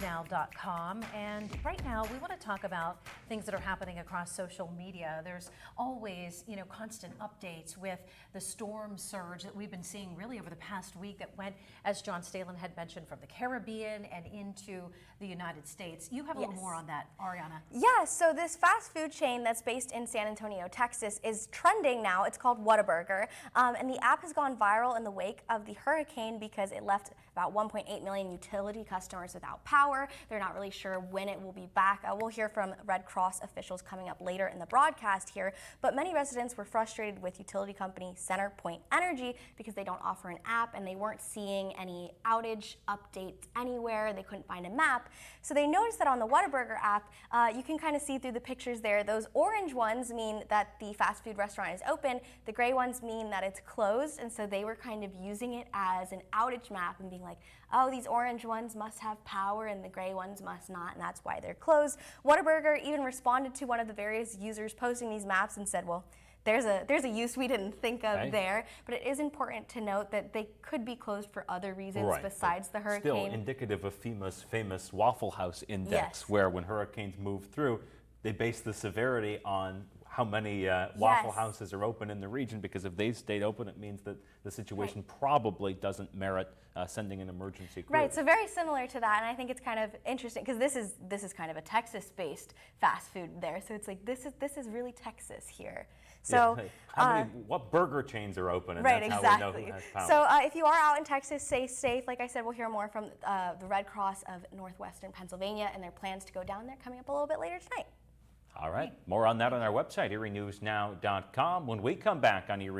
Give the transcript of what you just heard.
now.com, and right now we want to talk about things that are happening across social media. There's always, constant updates with the storm surge that we've been seeing really over the past week that went, as John Stalin had mentioned, from the Caribbean and into the United States. You have a little more on that, Ariana. Yeah, so this fast food chain that's based in San Antonio, Texas is trending now. It's called Whataburger, and the app has gone viral in the wake of the hurricane because it left about 1.8 million utility customers without power. They're not really sure when it will be back. We'll hear from Red Cross officials coming up later in the broadcast here, but many residents were frustrated with utility company CenterPoint Energy because they don't offer an app and they weren't seeing any outage updates anywhere. They couldn't find a map. So they noticed that on the Whataburger app, you can kind of see through the pictures there, those orange ones mean that the fast food restaurant is open, the gray ones mean that it's closed, and so they were kind of using it as an outage map and being like, oh, these orange ones must have power and the gray ones must not, and that's why they're closed. Whataburger even responded to one of the various users posting these maps and said, well, there's a use we didn't think of there, but it is important to note that they could be closed for other reasons besides the hurricane. Still indicative of FEMA's famous Waffle House Index, where when hurricanes move through, they base the severity on how many Waffle Houses are open in the region, because if they stayed open, it means that the situation probably doesn't merit sending an emergency crew. Right, so very similar to that, and I think it's kind of interesting because this is kind of a Texas-based fast food there, so it's like this is really Texas here. So, what burger chains are open? And right, that's exactly. how we know who has power. So if you are out in Texas, stay safe. Like I said, we'll hear more from the Red Cross of Northwestern Pennsylvania and their plans to go down there coming up a little bit later tonight. All right, more on that on our website, erienewsnow.com, when we come back on Erie.